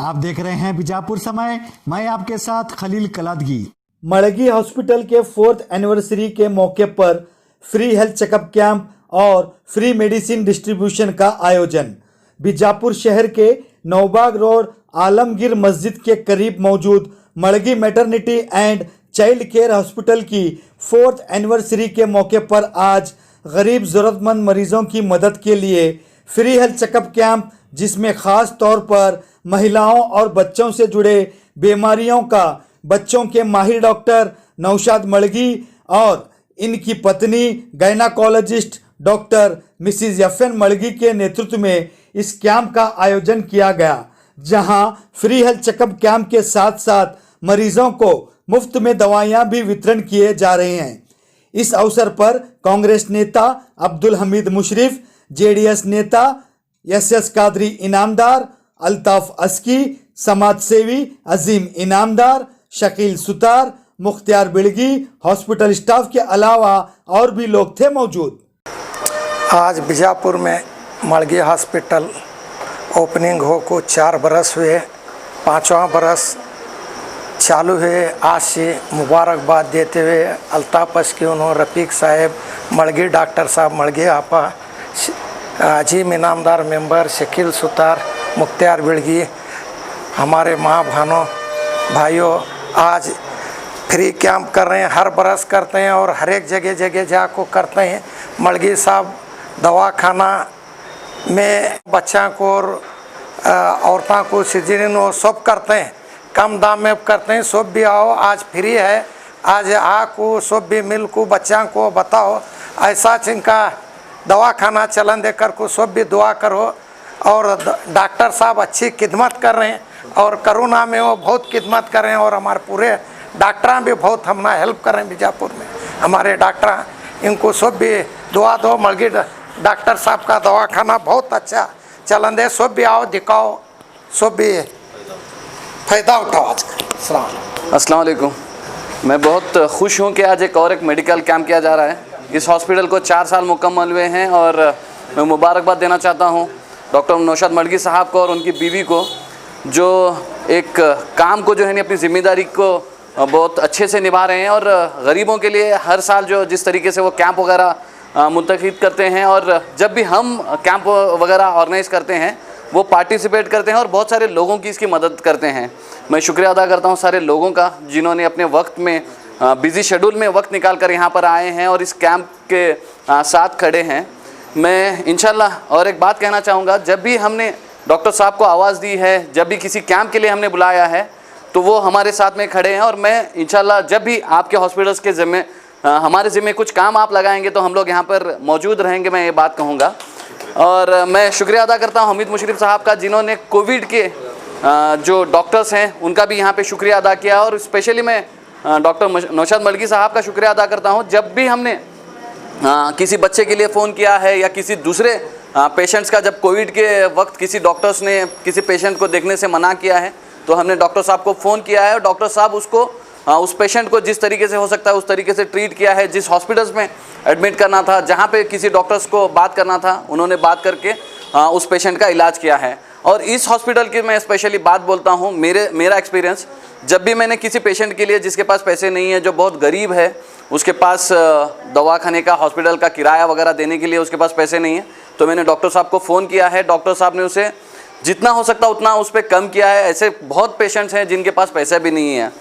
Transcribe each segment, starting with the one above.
आप देख रहे हैं बीजापुर समय। मैं आपके साथ खलील कलादगी। मड़गी हॉस्पिटल के 4th एनिवर्सरी के मौके पर फ्री हेल्थ चेकअप कैंप और फ्री मेडिसिन डिस्ट्रीब्यूशन का आयोजन। बीजापुर शहर के नौबाग रोड आलमगीर मस्जिद के करीब मौजूद Madgi maternity and child care hospital की 4th एनिवर्सरी के मौके पर आज गरीब ज़रूरतमंद मरीजों की मदद के लिए फ्री हेल्थ चेकअप कैंप, जिसमें ख़ास तौर पर महिलाओं और बच्चों से जुड़े बीमारियों का बच्चों के माहिर डॉक्टर नौशाद मड़गी और इनकी पत्नी गायनाकोलॉजिस्ट डॉक्टर मिसिज यफन मड़गी के नेतृत्व में इस कैंप का आयोजन किया गया, जहां फ्री हेल्थ चेकअप कैंप के साथ साथ मरीजों को मुफ्त में दवाइयां भी वितरण किए जा रहे हैं। इस अवसर पर कांग्रेस नेता अब्दुल हमीद मुशरिफ, जेडीएस नेता एस कादरी इनामदार, अल्ताफ अस्की, समाज सेवी अजीम इनामदार, शकील सुतार, मुख्तियार बिड़गी, हॉस्पिटल स्टाफ के अलावा और भी लोग थे मौजूद। आज बीजापुर में मड़गी हॉस्पिटल ओपनिंग हो को 4 बरस हुए, 5वां बरस चालू है। आज से मुबारकबाद देते हुए अल्ताफ अस्की, उन्होंने रफ़ीक साहब मड़गी, डॉक्टर साहब मड़गी आपा, अजीम इनामदार मेंबर, शकील सुतार, मुख्तियार बिड़गी, हमारे माँ बहनों भाइयों, आज फ्री कैंप कर रहे हैं। हर बरस करते हैं और हर एक जगह जाको करते हैं। मड़गी साहब दवाखाना में बच्चा को और औरतों को सीजरिन वो सब करते हैं, कम दाम में करते हैं। सब भी आओ, आज फ्री है, आज आको सब भी मिल को बच्चा को बताओ, ऐसा जिनका दवाखाना चलन देकर को सब भी दुआ करो। और डॉक्टर साहब अच्छी खिदमत कर रहे हैं और कोरोना में वो बहुत खिदमत कर रहे हैं और हमारे पूरे डॉक्टर भी बहुत हमारा हेल्प कर रहे हैं। बीजापुर में हमारे डॉक्टर, इनको सब भी दुआ दो। मड़गी डॉक्टर साहब का दवाखाना बहुत अच्छा चलन दे, सब भी आओ, दिखाओ, सब भी फ़ायदा उठाओ। अस्सलाम वालेकुम। मैं बहुत खुश हूँ कि आज एक मेडिकल कैंप किया जा रहा है। इस हॉस्पिटल को 4 साल मुकम्मल हुए हैं और मैं मुबारकबाद देना चाहता हूँ डॉक्टर नौशाद मड़गी साहब को और उनकी बीवी को, जो एक काम को जो है अपनी ज़िम्मेदारी को बहुत अच्छे से निभा रहे हैं और गरीबों के लिए हर साल जो जिस तरीके से वो कैंप वगैरह मुंतखब करते हैं और जब भी हम कैंप वगैरह ऑर्गेनाइज़ करते हैं वो पार्टिसिपेट करते हैं और बहुत सारे लोगों की इसकी मदद करते हैं। मैं शुक्रिया अदा करता हूं सारे लोगों का जिन्होंने अपने वक्त में बिज़ी शेड्यूल में वक्त निकाल कर यहाँ पर आए हैं और इस कैंप के साथ खड़े हैं। मैं इंशाल्लाह और एक बात कहना चाहूँगा, जब भी हमने डॉक्टर साहब को आवाज़ दी है, जब भी किसी कैंप के लिए हमने बुलाया है तो वो हमारे साथ में खड़े हैं और मैं इंशाल्लाह जब भी आपके हॉस्पिटल्स के ज़िम्मे हमारे ज़िम्मे कुछ काम आप लगाएंगे तो हम लोग यहाँ पर मौजूद रहेंगे, मैं ये बात कहूँगा। और मैं शुक्रिया अदा करता हूँ हमीद मुशरिफ साहब का, जिन्होंने कोविड के जो डॉक्टर्स हैं उनका भी यहाँ पे शुक्रिया अदा किया और स्पेशली मैं डॉक्टर नौशाद मड़गी साहब का शुक्रिया अदा करता हूँ। जब भी हमने किसी बच्चे के लिए फ़ोन किया है या किसी दूसरे पेशेंट्स का, जब कोविड के वक्त किसी डॉक्टर्स ने किसी पेशेंट को देखने से मना किया है तो हमने डॉक्टर साहब को फ़ोन किया है और डॉक्टर साहब उसको उस पेशेंट को जिस तरीके से हो सकता है उस तरीके से ट्रीट किया है। जिस हॉस्पिटल्स में एडमिट करना था, जहाँ पे किसी डॉक्टर्स को बात करना था, उन्होंने बात करके उस पेशेंट का इलाज किया है। और इस हॉस्पिटल की मैं स्पेशली बात बोलता हूँ, मेरा एक्सपीरियंस, जब भी मैंने किसी पेशेंट के लिए जिसके पास पैसे नहीं है, जो बहुत गरीब है, उसके पास दवाखाने का, हॉस्पिटल का किराया वगैरह देने के लिए उसके पास पैसे नहीं है, तो मैंने डॉक्टर साहब को फ़ोन किया है। डॉक्टर साहब ने उसे जितना हो सकता उतना उस पर कम किया है। ऐसे बहुत पेशेंट्स हैं जिनके पास पैसा भी नहीं है।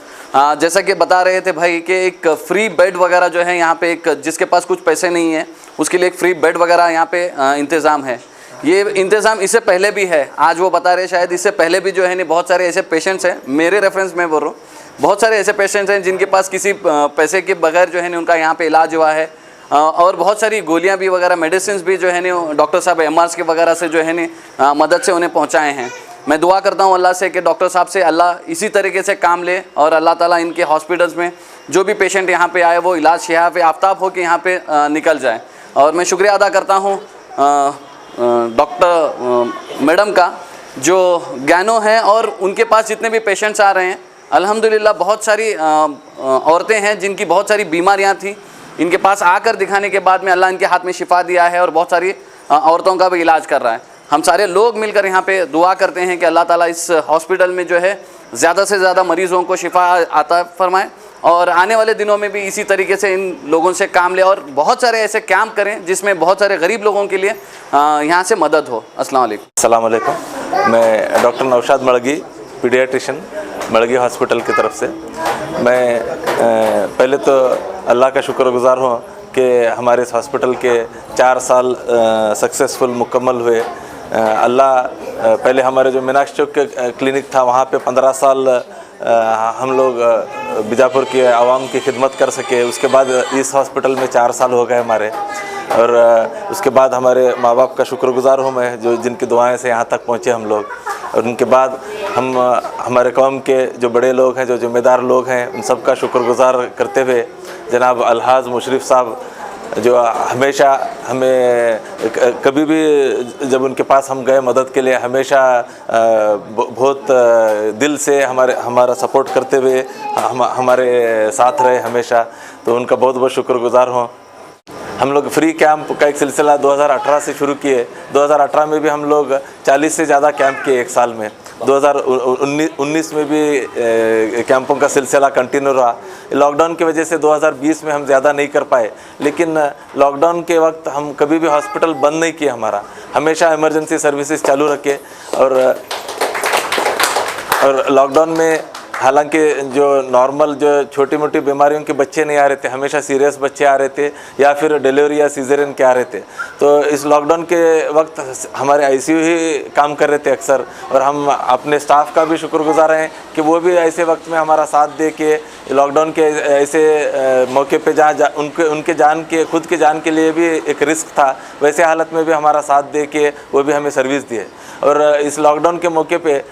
जैसा कि बता रहे थे भाई कि एक फ्री बेड वगैरह जो है यहाँ पे, एक जिसके पास कुछ पैसे नहीं है उसके लिए एक फ्री बेड वगैरह यहाँ पे इंतज़ाम है। ये इंतज़ाम इससे पहले भी है, आज वो बता रहे शायद इससे पहले भी जो है नहीं, बहुत सारे ऐसे पेशेंट्स हैं, मेरे रेफरेंस में बोल रहा हूँ, बहुत सारे ऐसे पेशेंट्स हैं जिनके पास किसी पैसे के बगैर जो है नहीं उनका यहाँ पे इलाज हुआ है। और बहुत सारी गोलियाँ भी वगैरह, मेडिसिन भी जो है नहीं डॉक्टर साहब MRs के वगैरह से जो है नहीं मदद से उन्हें पहुँचाए हैं। मैं दुआ करता हूँ अल्लाह से कि डॉक्टर साहब से अल्लाह इसी तरीके से काम ले और अल्लाह ताला इनके हॉस्पिटल्स में जो भी पेशेंट यहाँ पे आए वो इलाज शिफा पे आफ्ताब हो के यहाँ पे निकल जाए। और मैं शुक्रिया अदा करता हूँ डॉक्टर मैडम का, जो ज्ञानो हैं और उनके पास जितने भी पेशेंट्स आ रहे हैं अल्हम्दुलिल्लाह बहुत सारी औरतें हैं जिनकी बहुत सारी बीमारियाँ थी, इनके पास आकर दिखाने के बाद में अल्लाह इनके हाथ में शिफा दिया है और बहुत सारी औरतों का भी इलाज कर रहा है। हम सारे लोग मिलकर यहाँ पे दुआ करते हैं कि अल्लाह ताला इस हॉस्पिटल में जो है ज़्यादा से ज़्यादा मरीज़ों को शिफा आता फरमाए और आने वाले दिनों में भी इसी तरीके से इन लोगों से काम ले और बहुत सारे ऐसे कैंप करें जिसमें बहुत सारे गरीब लोगों के लिए यहाँ से मदद हो। अस्सलाम वालेकुम। अस्सलाम वालेकुम। मैं डॉक्टर नौशाद मड़गी, पीडियाट्रिशियन, मड़गी हॉस्पिटल की तरफ से। मैं पहले तो अल्लाह का शुक्रगुज़ार हूँ कि हमारे इस हॉस्पिटल के 4 साल सक्सेसफुल मुकम्मल हुए। अल्लाह पहले हमारे जो मीनाक्षी चौक के क्लिनिक था वहाँ पे 15 साल हम लोग बीजापुर के आवाम की खिदमत कर सके। उसके बाद इस हॉस्पिटल में 4 साल हो गए हमारे, और उसके बाद हमारे माँ बाप का शुक्रगुज़ार हूँ मैं, जो जिनकी दुआएं से यहाँ तक पहुँचे हम लोग। और उनके बाद हम हमारे कौम के जो बड़े लोग हैं, जो ज़िम्मेदार लोग हैं, उन सब का शुक्रगुज़ार करते हुए जनाब अलहाज मुशर्रफ साहब, जो हमेशा हमें कभी भी जब उनके पास हम गए मदद के लिए हमेशा बहुत दिल से हमारा सपोर्ट करते हुए हमारे साथ रहे हमेशा, तो उनका बहुत बहुत शुक्रगुज़ार हूँ। हम लोग फ्री कैंप का एक सिलसिला 2018 से शुरू किए। 2018 में भी हम लोग 40 से ज़्यादा कैंप किए एक साल में। 2019 में भी कैंपों का सिलसिला कंटिन्यू रहा। लॉकडाउन की वजह से 2020 में हम ज़्यादा नहीं कर पाए, लेकिन लॉकडाउन के वक्त हम कभी भी हॉस्पिटल बंद नहीं किए, हमारा हमेशा इमरजेंसी सर्विसेज चालू रखे। और लॉकडाउन में हालांकि जो नॉर्मल जो छोटी मोटी बीमारियों के बच्चे नहीं आ रहे थे, हमेशा सीरियस बच्चे आ रहे थे या फिर डिलीवरी या सीजरियन के आ रहे थे। तो इस लॉकडाउन के वक्त हमारे आईसीयू ही काम कर रहे थे अक्सर, और हम अपने स्टाफ का भी शुक्रगुजार हैं कि वो भी ऐसे वक्त में हमारा साथ दे के लॉकडाउन के ऐसे मौके पे जहाँ उनके जान के खुद के जान के लिए भी एक रिस्क था, वैसे हालत में भी हमारा साथ दे के वो भी हमें सर्विस दिए। और इस लॉकडाउन के मौके पे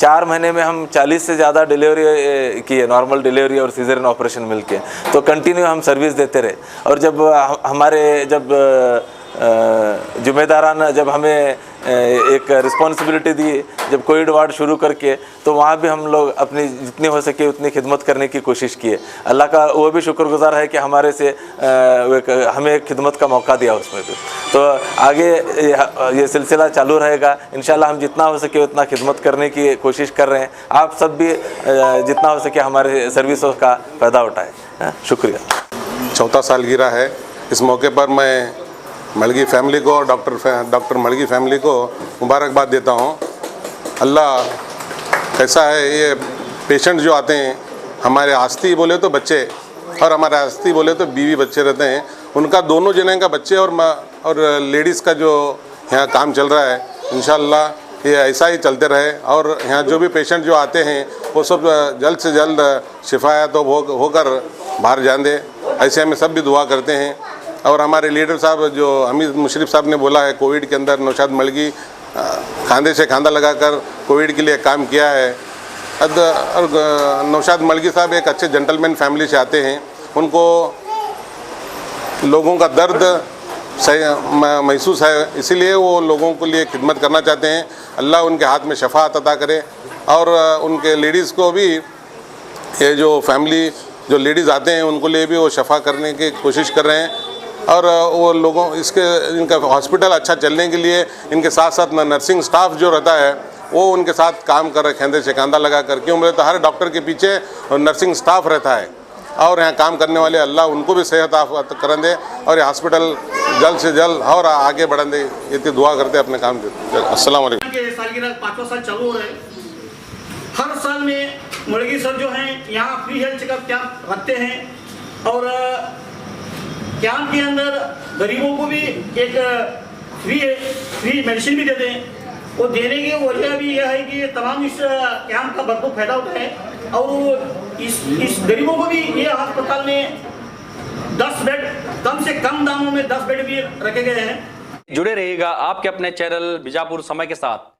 4 महीने में हम 40 से ज़्यादा डिलीवरी किए, नॉर्मल डिलीवरी और सीजरियन ऑपरेशन मिलके, तो कंटिन्यू हम सर्विस देते रहे। और जब हमारे जिम्मेदाराना जब हमें एक रिस्पॉन्सिबिलिटी दी, जब कोविड वार्ड शुरू करके, तो वहाँ भी हम लोग अपनी जितनी हो सके उतनी खिदमत करने की कोशिश किए। अल्लाह का वो भी शुक्रगुजार है कि हमारे से हमें खिदमत का मौका दिया उसमें भी। तो आगे ये सिलसिला चालू रहेगा इंशाल्लाह। हम जितना हो सके उतना खिदमत करने की कोशिश कर रहे हैं। आप सब भी जितना हो सके हमारे सर्विसों का फ़ायदा उठाएँ। शुक्रिया। 4था सालगिरह है। इस मौके पर मैं मड़गी फैमिली को, डॉक्टर मड़गी फैमिली को मुबारकबाद देता हूँ। अल्लाह कैसा है, ये पेशेंट जो आते हैं, हमारे आस्ती बोले तो बच्चे और हमारे आस्ती बोले तो बीवी बच्चे रहते हैं, उनका दोनों जने का बच्चे और लेडीज़ का जो यहाँ काम चल रहा है, इंशाअल्लाह ये ऐसा ही चलते रहे। और यहाँ जो भी पेशेंट जो आते हैं वो सब जल्द से जल्द शिफायत होकर बाहर जान दे, ऐसे हमें सब भी दुआ करते हैं। और हमारे लीडर साहब जो हमीद मुशर्रफ साहब ने बोला है, कोविड के अंदर नौशाद मड़गी खांधे से खांधा लगाकर कोविड के लिए काम किया है। और नौशाद मड़गी साहब एक अच्छे जेंटलमैन फैमिली से आते हैं, उनको लोगों का दर्द महसूस है, इसीलिए वो लोगों के लिए खिदमत करना चाहते हैं। अल्लाह उनके हाथ में शफाअत अता करे। और उनके लेडीज़ को भी, ये जो फैमिली जो लेडीज़ आते हैं उनको लिए भी वो शफा करने की कोशिश कर रहे हैं। और वो लोगों इनका हॉस्पिटल अच्छा चलने के लिए इनके साथ साथ नर्सिंग स्टाफ जो रहता है वो उनके साथ काम कर रहे, कंधे से कंधा लगा कर। क्यों बोले तो हर डॉक्टर के पीछे नर्सिंग स्टाफ रहता है, और यहाँ काम करने वाले अल्लाह उनको भी सेहत करन दे और ये हॉस्पिटल जल्द से जल्द और आगे बढ़न दे, इतनी दुआ करते अपने काम के। अस्सलाम वालेकुम। सालगिरह 5वां साल चालू हो रहे। हर साल में मड़गी सर जो हैं यहाँ फ्री हेल्थ चेकअप कैंप रखते हैं, और कैंप के अंदर गरीबों को भी एक फ्री मेडिसिन भी देते हैं। वो देने की वजह भी यह है कि तमाम इस कैंप का भरपूर फायदा होता है, और इस गरीबों को भी ये अस्पताल में 10 बेड, कम से कम दामों में 10 बेड भी रखे गए हैं। जुड़े रहिएगा आपके अपने चैनल बीजापुर समय के साथ।